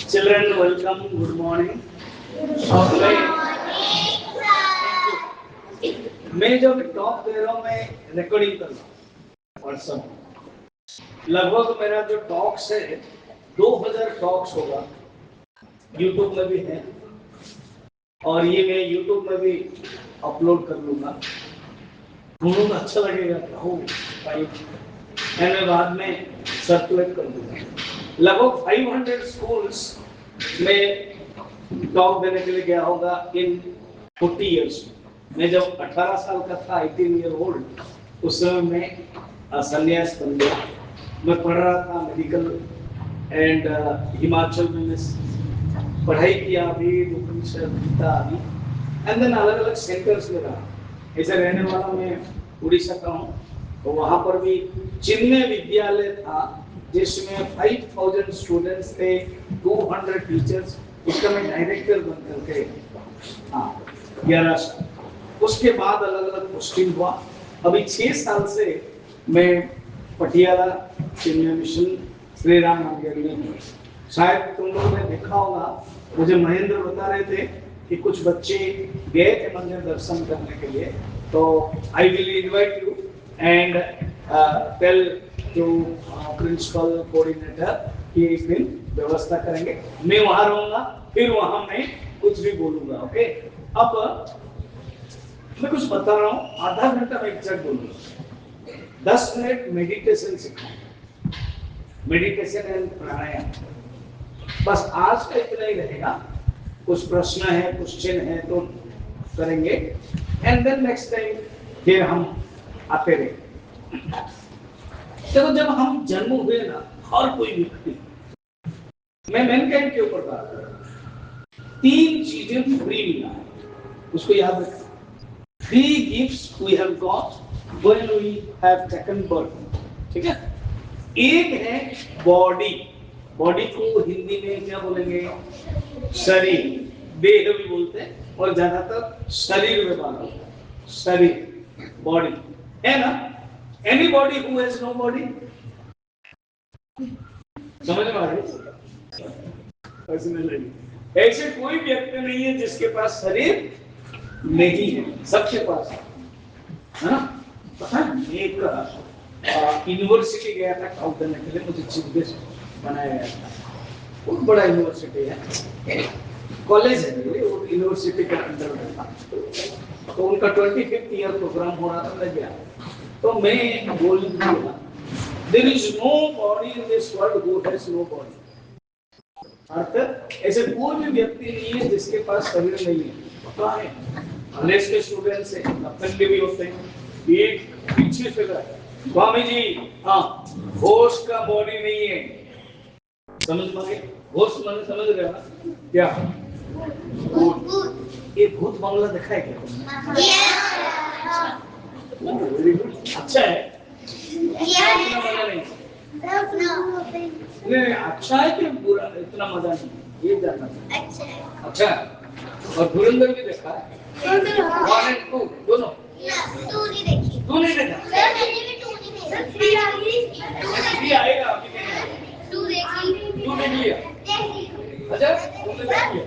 Children, welcome. Good morning. मैं जब talk they रहा हूँ मैं रिकॉर्डिंग कर रहा हूँ व्हाट्सएप। लगभग मेरा जो टॉक्स है 2000 टॉक्स होगा, यूट्यूब में भी है और ये मैं यूट्यूब में भी अपलोड कर लूँगा। दोनों का अच्छा लगेगा मैं बाद में सर्कुलेट कर दूंगा। लगभग 500 स्कूल्स में टॉक देने के लिए गया होगा इन 40 इयर्स। मैं जब 18 साल का था, 18 ईयर ओल्ड, उस समय मैं संन्यास बन गया। मैं पढ़ रहा था मेडिकल एंड हिमाचल में मैं पढ़ाई किया, वेद उपनिषद गीता आदि, एंड देन अलग अलग सेंटर्स में रहा। ऐसे रहने वाला मैं उड़ीसा का हूँ, तो वहाँ पर भी चिन्मय विद्यालय था जिसमें 5000 स्टूडेंट्स थे, 200 टीचर्स। उसका मैं डायरेक्टर बन करके 11 साल। उसके बाद अलग अलग पोस्टिंग हुआ। अभी 6 साल से मैं पटियाला चिन्मय मिशन श्री राम मंदिर में हूँ। शायद तुम लोगों ने देखा होगा, मुझे महेंद्र बता रहे थे कि कुछ बच्चे गए थे मंदिर दर्शन करने के लिए, तो I will invite you and tell to principal coordinator कि एक दिन व्यवस्था करेंगे। मैं वहां रहूंगा, फिर वहां मैं कुछ भी बोलूंगा। ओके, अब मैं कुछ बता रहा हूँ, आधा घंटा मैं एग्जैक्ट बोलूंगा। 10 मिनट मेडिटेशन सिखाऊंगा, मेडिटेशन एंड प्राणायाम। बस आज का इतना ही रहेगा। कुछ प्रश्न है, क्वेश्चन है तो करेंगे, एंड देन नेक्स्ट टाइम फिर हम आते रहे। देखो, जब हम जन्म हुए ना, हर कोई व्यक्ति, मैं मैनकाइंड के ऊपर बात कर रहा हूं, 3 चीजें फ्री मिला है, उसको याद रखना। 3 gifts we have got when we have taken birth. ठीक है, एक है बॉडी। बॉडी को हिंदी में क्या बोलेंगे? शरीर, देह भी बोलते हैं, और ज्यादातर शरीर में बात होता है। शरीर, बॉडी है ना। Anybody who has no body, समझ में आ रही? ऐसे कोई व्यक्ति नहीं है जिसके पास शरीर नहीं है, सबके पास है ना। पता है, एक यूनिवर्सिटी गया था टॉक देने के लिए, मुझे चीफ गेस्ट बनाया गया था। बहुत बड़ा यूनिवर्सिटी है, कॉलेज है, वो यूनिवर्सिटी के अंदर में था। तो उनका 25th ईयर प्रोग्राम हो रहा था, मैं गया। तो मैं बोल दिया, there is nobody in this world who has no body. अर्थात ऐसे कोई भी व्यक्ति नहीं है जिसके पास शरीर नहीं है। तो है कॉलेज के स्टूडेंट्स से अपने भी होते हैं। एक पीछे से स्वामी जी, हाँ, होश का बॉडी नहीं है। समझ पाए? होश माने समझ रहे हो ना क्या? ये भूत बंगला देखा है क्या तुमने? वेरी गुड, अच्छा है। नहीं, अच्छा है कि बुरा? इतना मजा नहीं, ये जानना चाहिए। अच्छा, और धुरंधर भी देखा है? 1 and 2 दोनों? तू नहीं देखा? थ्री आएगा अभी नहीं। तू देख लिया? अच्छा, तुमने देख लिया?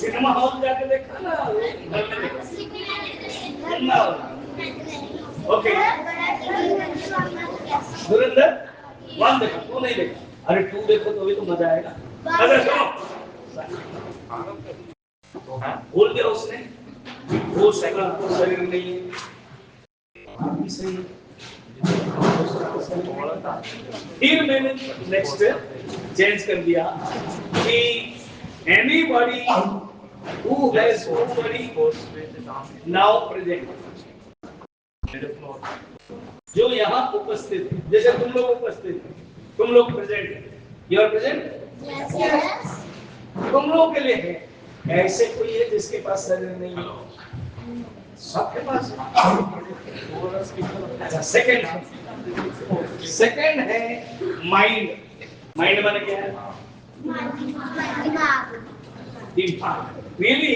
सिनेमा हॉल जाके देखा ना, घर में देखा? ओके, धुरंधर 1 देखा, 2 नहीं देखा? अरे 2 देखो तो भी तो मजा आएगा। अरे सुनो, बोल दिया उसने, वो शरीर नहीं है, आप भी सही है। फिर मैंने नेक्स्ट चेंज कर दिया कि anybody who has nobody now present, जो यहाँ उपस्थित है, जैसे तुम लोग उपस्थित है, तुम लोग present, you are present. Yes, तुम लोगों के लिए है। ऐसे कोई है जिसके पास शरीर नहीं है? सबके पास है। सेकंड है माइंड। माइंड माने क्या है? दिमाग। रियली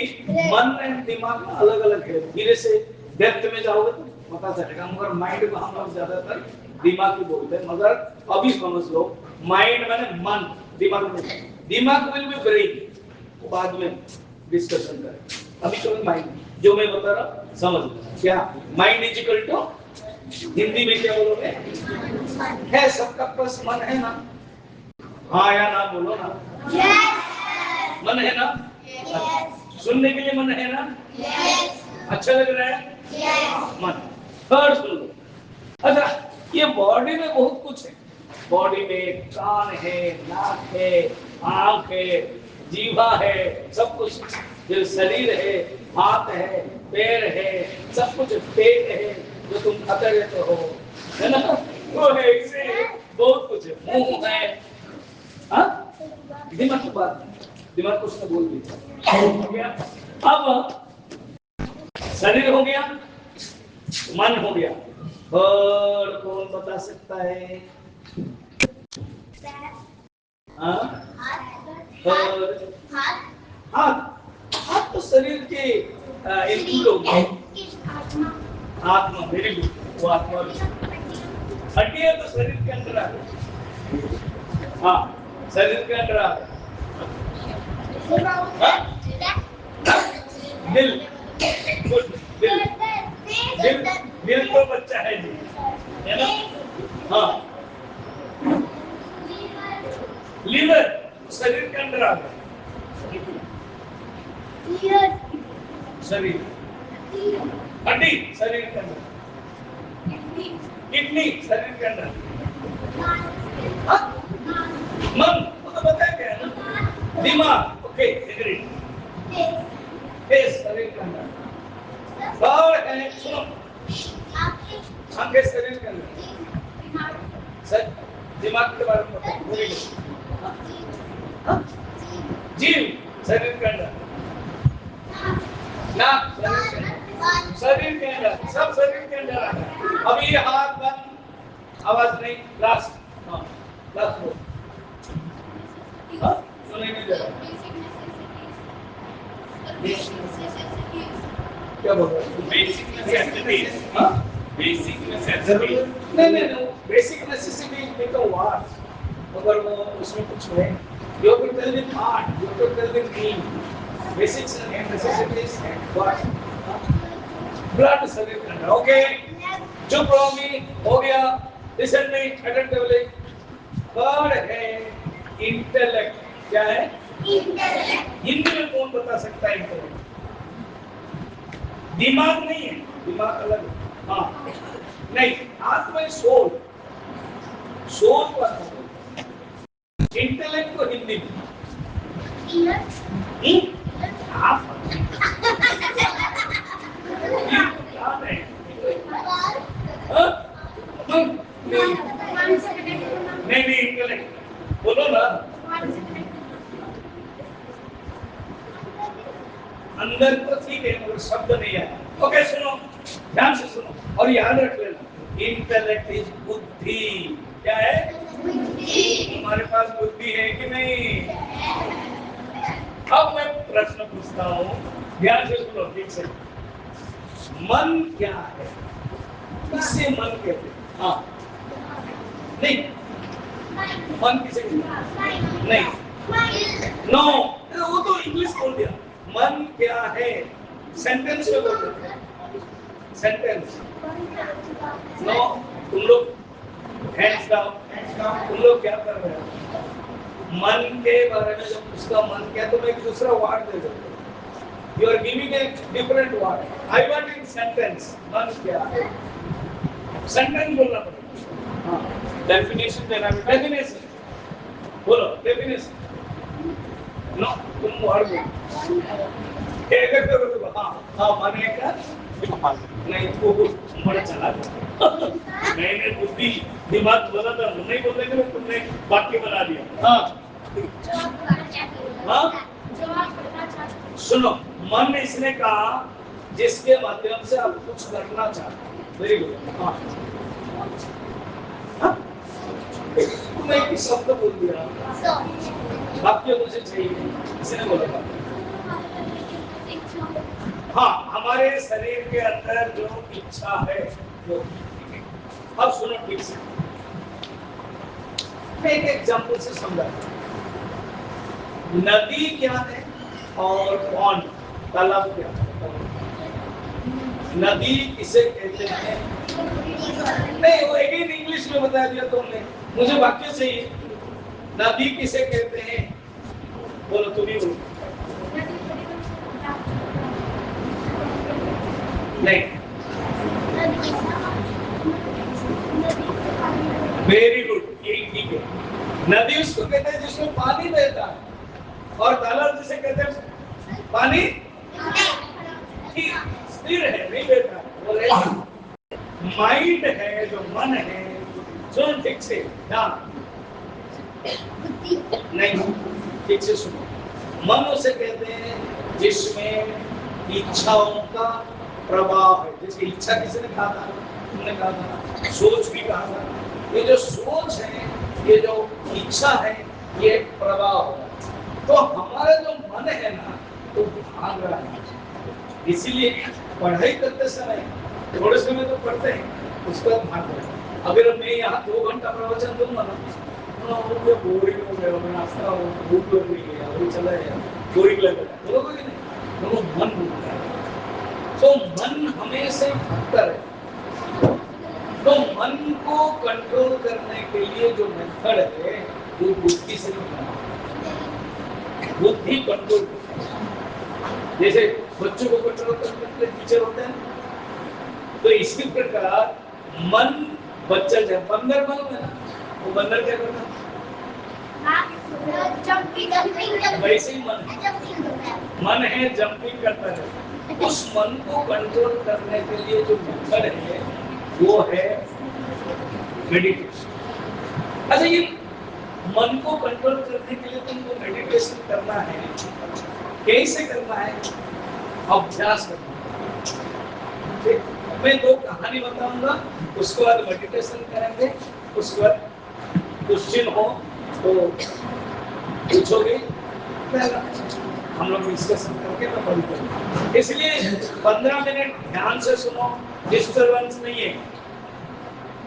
मन एंड दिमाग अलग अलग है। धीरे से डेप्थ में जाओगे तो पता चलेगा, मगर माइंड को हम लोग ज्यादातर दिमाग ही बोलते हैं। मगर अभी समझ लो, माइंड माने मन, दिमाग में दिमाग विल बी ब्रेन, वो बाद में डिस्कशन करें। अभी तो माइंड जो मैं बता रहा समझ क्या mind is equal to Hindi में क्या बोलोगे? है सबका पास मन है ना? हाँ या ना बोलो ना। yes. मन है ना? yes. सुनने के लिए मन है ना? yes. अच्छा लग रहा है? yes. मन थर्ड सुन लो। अच्छा ये बॉडी में बहुत कुछ है, बॉडी में कान है, नाक है, आंख है, जीवा है, सब कुछ। जो शरीर है, हाथ है, पैर है, सब कुछ, पेट है जो तुम खाते रहते हो, है ना? वो है, इसे बहुत कुछ है, मुंह है। हाँ दिमाग की बात, दिमाग को उसने बोल दिया हो गया। अब शरीर हो गया, मन हो गया, और कौन बता सकता है? और हाथ, हाथ तो शरीर के इंक्लूड हो गए। आत्मा, वेरी गुड, वो आत्मा हड्डी है तो शरीर के अंदर आ गई। हाँ शरीर के अंदर आ गई। दिल, गुड, दिल, दिल, दिल तो बच्चा है जी, है ना? हाँ लीवर शरीर के अंदर आ गया। शरीर, हड्डी शरीर के अंदर, किडनी शरीर के अंदर, मन वो तो बताया गया ना, दिमाग ओके एग्री, फेस शरीर के अंदर, थर्ड है सुनो, आंखें शरीर के अंदर, सर दिमाग के बारे में बताओ, जीव शरीर के अंदर, नाक शरीर के अंदर, सब शरीर के अंदर आ गया। अब ये हाथ बंद, आवाज नहीं, लास्ट, हाँ लास्ट बोल, हाँ सुने नहीं दे रहा, क्या बोल रहा है? बेसिक नेसेसिटीज, हाँ बेसिक नेसेसिटीज, नहीं बेसिक नेसेसिटीज बिकम व्हाट, अगर वो उसमें कुछ है, you have to tell them art, you have to tell them dream, basics and necessities and what, blood शरीर के अंदर, ओके चुप रहो मी, हो गया, listen me attentively, थर्ड है इंटेलेक्ट, क्या है? इंटेलेक्ट, हिंदी में कौन बता सकता है इंटेलेक्ट? दिमाग नहीं है, दिमाग अलग है, हाँ नहीं, आत्मा है सोल, सोल को आत्मा, इंटेलेक्ट को हिंदी में आप नहीं इंटेलेक्ट बोलो ना, अंदर तो ठीक है मगर शब्द नहीं है। ओके सुनो, ध्यान से सुनो और याद रख लेना, इंटेलेक्ट इज बुद्धि, क्या है? हमारे पास बुद्धि है कि नहीं? अब मैं प्रश्न पूछता हूँ, ध्यान से सुनो ठीक से, मन क्या है? किसे मन कहते हैं? हाँ नहीं, मन किसे नहीं, नो वो तो इंग्लिश बोल दिया। मन क्या है? सेंटेंस में बोल देते हैं, सेंटेंस। नो तुम लोग हैंड्स डाउन, तुम लोग क्या कर रहे हो? मन के बारे में जब उसका मन क्या, तो मैं एक दूसरा वर्ड दे देता हूँ, you are giving a different word, I want in sentence, मन क्या है? सेंटेंस बोलना पड़ेगा, हाँ डेफिनेशन देना है, डेफिनेशन बोलो, डेफिनेशन नो तुम वर्ड बोलो, एक करो, हाँ हाँ माने का नहीं, वो बड़ा चला मैंने बुद्धि दिमाग बोला था, नहीं बोलने के लिए तुमने वाक्य बना दिया। हाँ हाँ सुनो, मन ने इसने कहा जिसके माध्यम से आप कुछ करना चाहते, वेरी गुड। हाँ तुमने एक शब्द बोल दिया, वाक्य मुझे चाहिए, इसने बोला। हाँ हमारे शरीर के अंदर जो इच्छा है वो, अब सुनो ठीक से, मैं एक एग्जाम्पल से समझाता हूं। नदी क्या है और पॉन्ड तालाब क्या है? नदी किसे कहते हैं? नहीं, वो एक ही इंग्लिश में बता दिया तुमने, मुझे वाक्य चाहिए। नदी किसे कहते हैं? बोलो, तुम ही बोलो। नहीं, वेरी गुड, यही ठीक है। नदी उसको कहते हैं जिसमें पानी बहता है, और तालाब जिसे कहते हैं पानी स्थिर है, नहीं बहता, वो रहता। माइंड है, जो मन है, जो ठीक से ध्यान नहीं, ठीक से सुनो। मन उसे कहते हैं जिसमें इच्छाओं का प्रभाव है। जैसे इच्छा किसने कहा था? तुमने कहा था। सोच भी कहा था। ये जो सोच है, ये जो इच्छा है, ये प्रभाव है। तो हमारा जो मन है ना, तो भाग रहा है। इसीलिए पढ़ाई करते समय थोड़े समय तो पढ़ते हैं, उसके बाद भाग रहा है। अगर मैं यहाँ 2 घंटा प्रवचन दूंगा ना, मुझे बोरिंग हो गया, मैं नाश्ता हो, भूख लग रही है, अभी चला है, बोरिंग लग रहा है, बोलोगे कि नहीं? तो मन भूखता है। तो मन हमेशा भटका है। तो मन को कंट्रोल करने के लिए जो मेथड है, वो बुद्धि से करना। बुद्धि कंट्रोल, जैसे बच्चों को कंट्रोल करने के लिए टीचर होते हैं, तो इसी प्रकार मन बच्चा जब बंदर मालूम है ना, वो बंदर क्या करता है? वैसे ही मन है जंपिंग करता है। उस मन को कंट्रोल करने के लिए जो मेथड है, वो है मेडिटेशन। अच्छा, ये मन को कंट्रोल करने के लिए तुमको मेडिटेशन करना है। कैसे करना है? अभ्यास करना है। मैं 2 कहानी बताऊंगा, उसके बाद मेडिटेशन करेंगे, उसके बाद क्वेश्चन हो तो पूछोगे, हम लोग डिस्कशन करके मैं बंद करूंगा। इसलिए 15 मिनट ध्यान से सुनो, डिस्टर्बेंस नहीं है।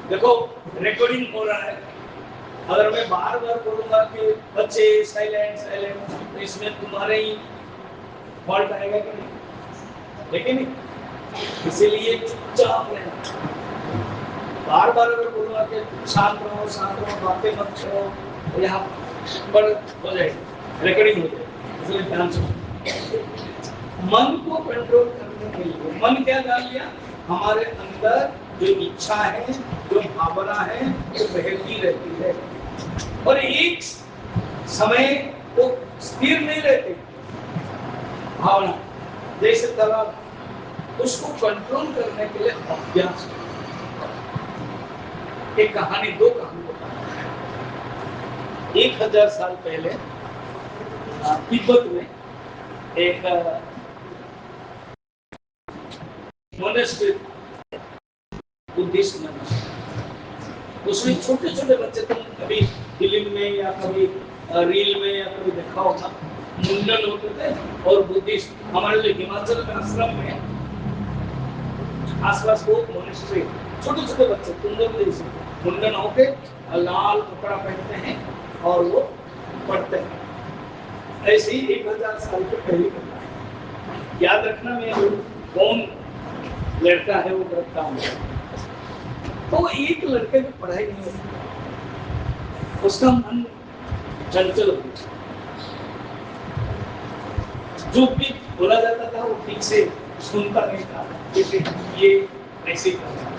देखो, रिकॉर्डिंग हो रहा है। अगर मैं बार बार बोलूंगा कि बच्चे साइलेंट साइलेंट, तो इसमें तुम्हारे ही फॉल्ट आएगा कि नहीं? लेकिन इसीलिए चुपचाप रहना। बार बार अगर बोलूंगा कि शांत रहो, बातें मत करो, तो यहाँ पर हो जाएगी, रिकॉर्डिंग हो जाएगी। इसलिए ध्यान से मन को कंट्रोल करने के लिए, मन क्या डाल लिया? हमारे अंदर जो इच्छा है, जो भावना है, वो बहती रहती है, और एक समय वो स्थिर नहीं रहती भावना, जैसे तालाब। उसको कंट्रोल करने के लिए अभ्यास। एक कहानी, 2 कहानी बताता हूं। 1000 साल पहले तिब्बत में एक मोनेस्ट्री, बुद्धिस्ट मोनेस्ट्री, उसमें छोटे छोटे बच्चे, तुम कभी फिल्म में या कभी रील में या कभी देखा होगा, मुंडन होते थे। और बुद्धिस्ट, हमारे जो हिमाचल में आश्रम में आसपास बहुत मोनेस्ट्री, छोटे छोटे बच्चे तुम मुंडन होके लाल कपड़ा पहनते हैं और वो पढ़ते हैं। ऐसे ही 1000 साल के पहले करना है। याद रखना, मैं कौन लड़का है वो करता हूँ। तो एक लड़के की पढ़ाई नहीं होती, उसका मन चंचल हो गया। जो भी बोला जाता था वो ठीक से सुनता नहीं था, जैसे ये ऐसे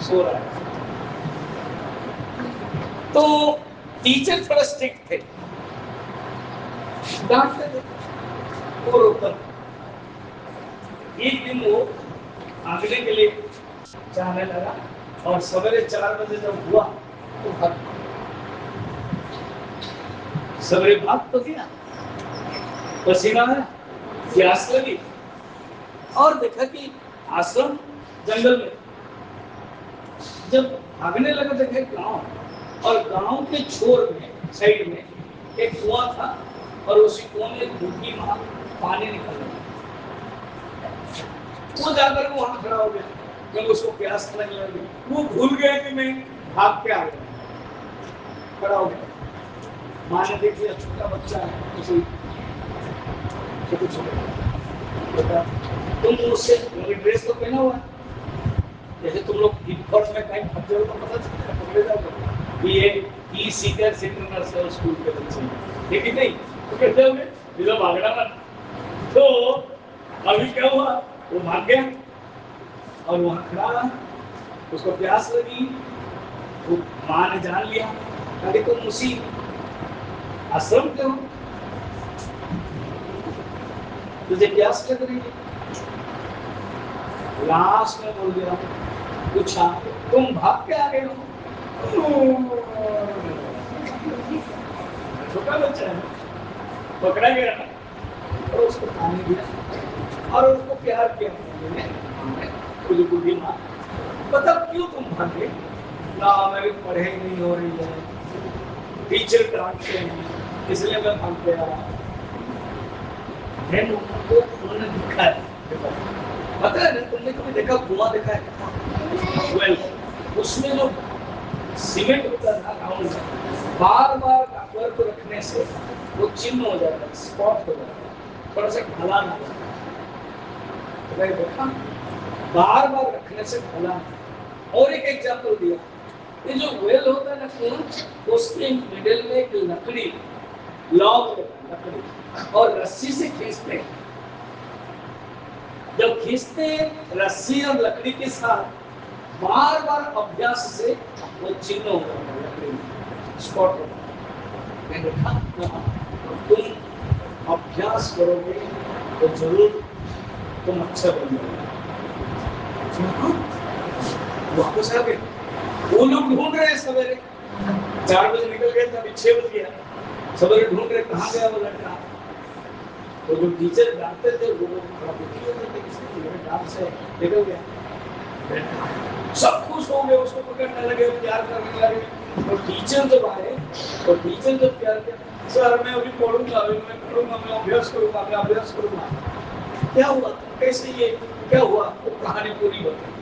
सो रहा है। तो टीचर थोड़ा स्ट्रिक्ट थे, डांटते थे, वो रोकता। एक दिन वो भागने के लिए जाने लगा, और सवेरे 4 बजे जब हुआ तो भाग, सवेरे भाग तो गया, पसीना आया, प्यास लगी, और देखा कि आश्रम जंगल में। जब भागने लगा देखा गांव, और गांव के छोर में साइड में एक कुआं था, और उसी कुआं में एक बूढ़ी मां पानी निकल रही। वो जाकर वहां खड़ा हो गया, क्योंकि उसको प्यास लगने लगी। वो भूल गया कि मैं भाग के आ गया, खड़ा हो गया। मां ने देख लिया छोटा बच्चा है, उसे तो कुछ बता, तुम मुझसे ड्रेस तो पहना हुआ है, जैसे तुम लोग फर्श में कहीं फंसे हो तो पता चलता है, पकड़े जाओगे कि ये ई सीकर्स इंटरनेशनल स्कूल के बच्चे हैं, लेकिन नहीं पकड़ जाओगे, ये भागना मत। तो अभी क्या हुआ, वो भाग गया और वहां खड़ा रहा, उसको प्यास लगी, वो माँ ने जान लिया, अरे तुम उसी आश्रम के हो, तुझे प्यास लग रही है। लास्ट में बोल दिया, पूछा तुम भाग के आ गए हो? छोटा बच्चा है, पकड़ा गया और उसको पानी दिया और उसको प्यार किया, मुझे बुद्धि माँ बता क्यों तुम भागे? ना मेरी पढ़ाई नहीं हो रही है, टीचर डांटते हैं इसलिए मैं भाग गया। उन्होंने दिखा है, पता है ना, तुमने कभी देखा कुआं देखा है? वेल उसमें जो सीमेंट होता है राउंड, बार बार कागज को रखने से वो चिन्ह हो जाता है, स्पॉट हो जाता है, थोड़ा सा ढलान हो जाता है, देखा बार बार रखने से ढलान। और एक एग्जांपल दिया, ये जो वेल होता है ना कुआं, उसके मिडिल में एक लकड़ी लॉग लकड़ी और रस्सी से खींचते हैं, जब खींचते रस्सी और लकड़ी के साथ बार बार अभ्यास से वो चिन्ह हो जाता है, लकड़ी में स्पॉट होता है। मैंने देखा तुम अभ्यास करोगे तो जरूर तुम अच्छा बन जाओगे। वापस आ गए, वो लोग ढूंढ रहे हैं, सवेरे 4 बजे निकल गए, तभी 6 बज गया, सवेरे ढूंढ रहे कहाँ गया वो लड़का। तो जो टीचर डांटते थे वो थोड़ा दुखी होते थे, किसी मेरे डांट से निकल गया, सब खुश हो गए, उसको पकड़ने लगे, प्यार करने लगे। और टीचर जब आए तो टीचर जब प्यार किया, सर मैं अभी पढ़ूंगा, मैं अभ्यास करूंगा, मैं अभ्यास करूंगा। क्या हुआ, कैसे, ये क्या हुआ, वो कहानी पूरी बताई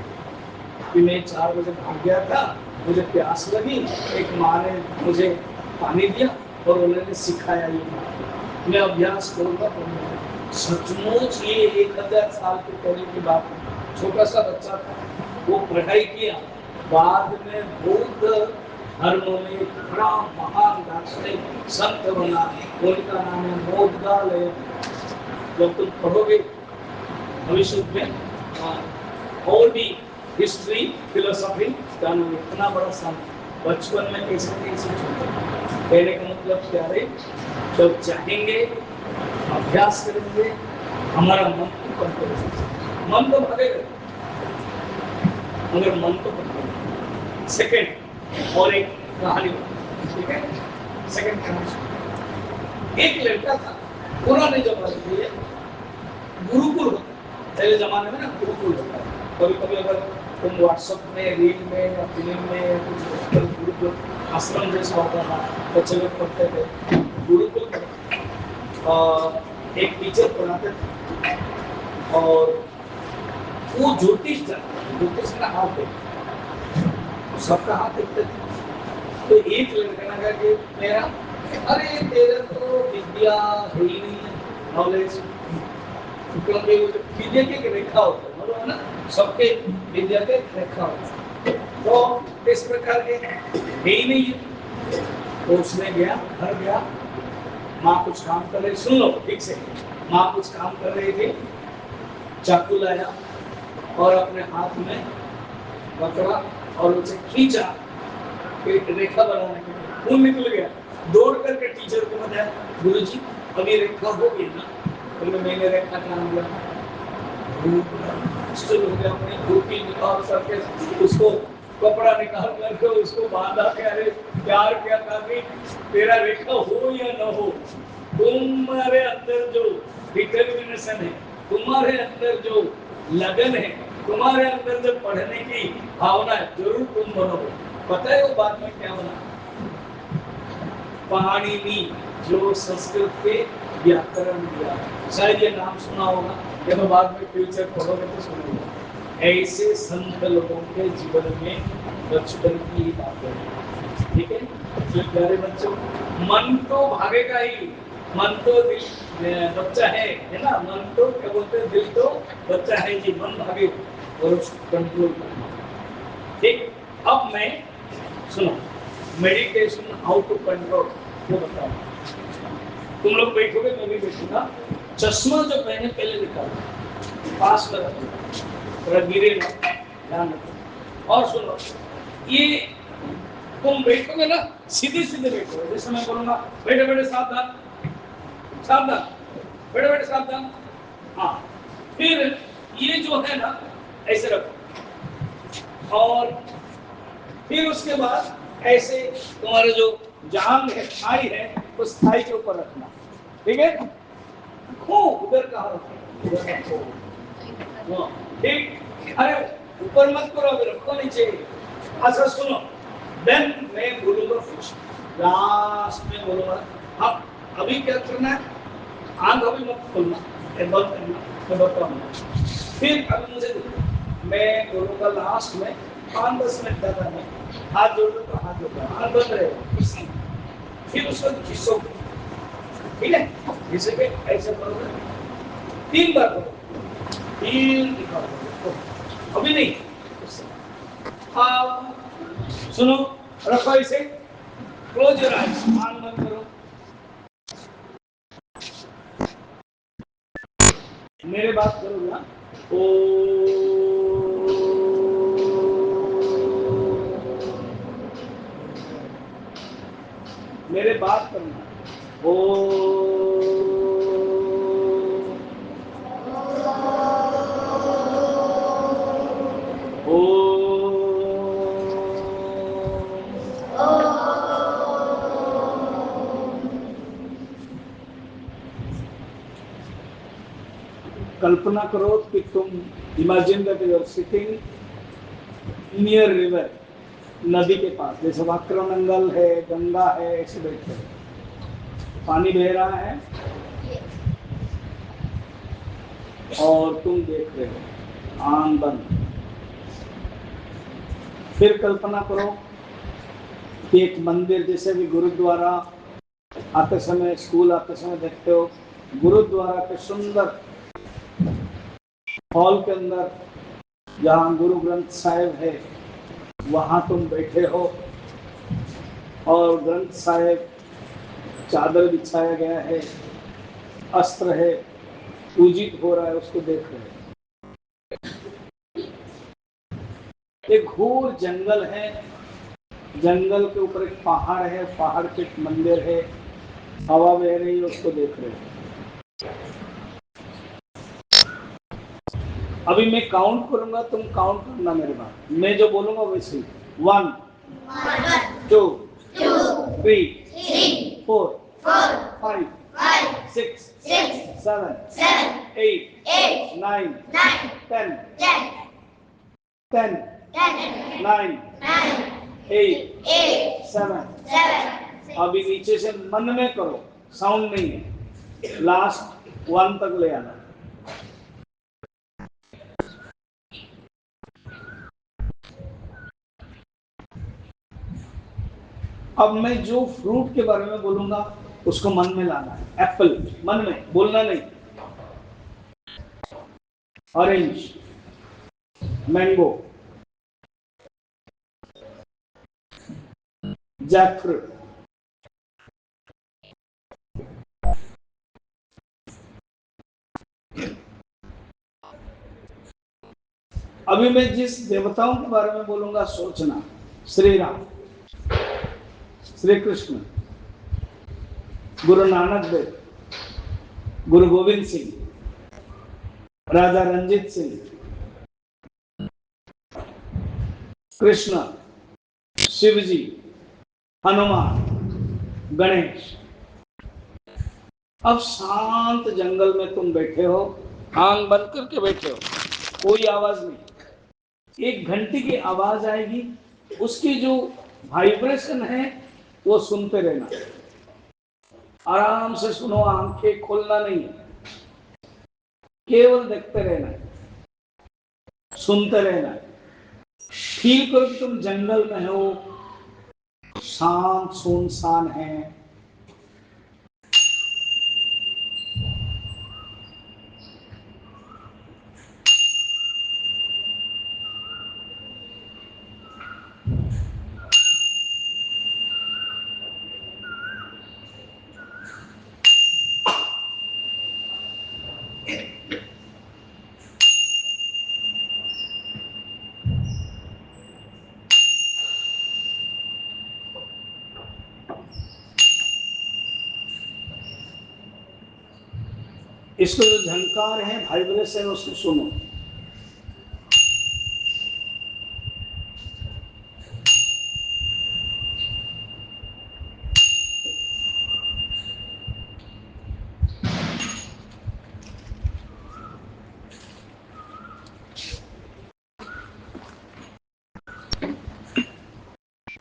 कि मैं 4 बजे भाग गया था, मुझे प्यास लगी, एक माँ ने मुझे पानी दिया और उन्होंने सिखाया, ये मैं अभ्यास करूंगा। सचमुच ये 1000 साल के पहले की बात है, छोटा सा बच्चा था, वो पढ़ाई किया, बाद में बौद्ध धर्म में बड़ा महान दार्शनिक संत बना, उनका नाम है बोधालय। जब तुम पढ़ोगे भविष्य में और भी हिस्ट्री फिलोसॉफी जानोगे, इतना बड़ा संत बचपन में कैसे कैसे छोटे। कहने का मतलब क्या है, जब चाहेंगे अभ्यास करेंगे, हमारा मन तो मन तो भागेगा, मगर मन तो भागेगा। सेकंड और एक कहानी, ठीक है, सेकंड कहानी, एक लड़का था, पुराने जमाने में गुरुकुल होता है, पहले जमाने में ना गुरुकुल होता है, कभी कभी अगर तुम व्हाट्सएप में, रील में या फिल्म में कुछ गुरुकुल आश्रम जैसा होता था, बच्चे लोग पढ़ते थे गुरुकुल, एक टीचर पढ़ाते थे और वो ज्योतिष का हाथ देखते, सबका हाथ देखते थे। तो एक लड़का लगा कि मेरा, अरे तेरा तो विद्या है ही नहीं, नॉलेज, क्योंकि विद्या के रेखा होता है, मतलब ना सबके विद्या के रेखा होता है, तो इस प्रकार के है ही नहीं है। तो उसने गया, घर गया, माँ कुछ काम कर रही, सुन लो ठीक से, माँ कुछ काम कर रही थी, चाकू लाया और अपने हाथ में पकड़ा और उसे खींचा, एक रेखा बनाने के लिए, खून निकल गया, दौड़ करके टीचर को बताया, गुरुजी अभी रेखा हो गई ना, तो मैंने रेखा नाम दिया, हो गया, अपनी धोती निकाल करके उसको कपड़ा निकाल करके उसको बांधा के, अरे प्यार क्या था कि तेरा रेखा हो या न हो, तुम्हारे अंदर जो डिटर्मिनेशन है, तुम्हारे अंदर जो लगन है, तुम्हारे अंदर जो पढ़ने की भावना है, जरूर तुम बनोगे। पता है वो बाद में क्या बना? पाणिनि, जो संस्कृत के व्याकरण दिया, शायद ये नाम सुना होगा, जब बाद में फ्यूचर पढ़ोगे तो सुनोगे। ऐसे संत लोगों के जीवन में बचपन की ही बातें हैं, ठीक है। प्यारे बच्चों, मन तो भागेगा ही, मन तो बच्चा है ना, मन तो क्या बोलते हैं, दिल तो बच्चा है जी, मन भागे और उसको कंट्रोल करना। ठीक, अब मैं सुनो, मेडिटेशन हाउ टू कंट्रोल वो बताओ। तुम लोग बैठोगे, मैं भी बैठूंगा। चश्मा जो पहने पहले निकालो, पास में रखो, थोड़ा गिरे ना, ध्यान रखो। और सुनो, ये तुम बैठोगे ना, सीधे सीधे बैठोगे। जैसे मैं बोलूंगा बैठे बैठे सावधान सावधान, बैठे बैठे सावधान। हाँ, फिर ये जो है ना ऐसे रखो, और फिर उसके बाद ऐसे तुम्हारे जो जांघ है, थाई है, उस थाई के ऊपर रखना। ठीक है, उधर कहा रखो, ठीक। अरे ऊपर मत करो, अभी रखो नीचे। अच्छा सुनो, देन मैं बोलूंगा कुछ, लास्ट में बोलूंगा। अब अभी क्या करना है, आंख अभी मत खोलना, बंद करना, मैं बताऊंगा। फिर अभी मुझे देखो, मैं बोलूंगा लास्ट में 5-10 मिनट ज्यादा नहीं, हाथ जोड़ दो तो हाथ जोड़ दो, हाथ बंद रहेगा। फिर उसको घिसो, ठीक है, घिसे के ऐसे करोगे 3 बार करो, 3 दिखाओ, अभी नहीं। सुनो, रखो इसे, क्लोज योर आईज, आंख बंद करो। मेरे बात करो ना, ओ मेरे बात करना, ओ कल्पना करो कि तुम, imagine that you are sitting near river, नदी के पास, जैसे वाक्रमंडल है, गंगा है, ऐसे बैठे हो, पानी बह रहा है और तुम देख रहे हो, आंख बंद। फिर कल्पना करो कि एक मंदिर, जैसे भी गुरुद्वारा आते समय, स्कूल आते समय देखते हो, गुरुद्वारा के सुंदर हॉल के अंदर जहाँ गुरु ग्रंथ साहिब है, वहाँ तुम बैठे हो और ग्रंथ साहिब चादर बिछाया गया है, अस्त्र है, पूजित हो रहा है, उसको देख रहे हो। एक घोर जंगल है, जंगल के ऊपर एक पहाड़ है, पहाड़ पे एक मंदिर है, हवा बह रही है, उसको देख रहे हो। अभी मैं काउंट करूंगा, तुम काउंट करना मेरे बाद, मैं जो बोलूंगा वैसे। 1 2 3 4 5 6 7 8 9 10 10 9 8 7। अभी नीचे से मन में करो, साउंड नहीं है, लास्ट 1 तक ले आना। अब मैं जो फ्रूट के बारे में बोलूंगा उसको मन में लाना है। एप्पल मन में, बोलना नहीं। ऑरेंज, मैंगो, जैकफ्रूट, अभी मैं जिस देवताओं के बारे में बोलूंगा सोचना। श्री राम, श्री कृष्ण, गुरु नानक देव, गुरु गोविंद सिंह, राजा रंजीत सिंह, कृष्ण, शिव जी, हनुमान, गणेश। अब शांत जंगल में तुम बैठे हो, आंख बंद करके बैठे हो, कोई आवाज नहीं। एक घंटी की आवाज आएगी, उसकी जो वाइब्रेशन है वो सुनते रहना, आराम से सुनो, आंखें खोलना नहीं, केवल देखते रहना, सुनते रहना। फील करो कि तुम जंगल में हो, शांत सुनसान है। इसको जो झंकार है, वाइब्रेशन, उसको सुनो।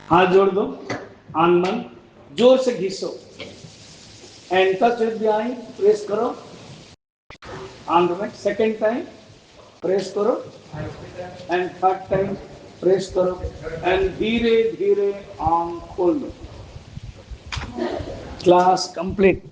हाथ जोड़ दो, आंख बंद, जोर से घिसो and touch with the eye, press करो आंख में, सेकेंड टाइम प्रेस करो एंड थर्ड टाइम प्रेस करो एंड धीरे धीरे आंख खोल दो। Class complete.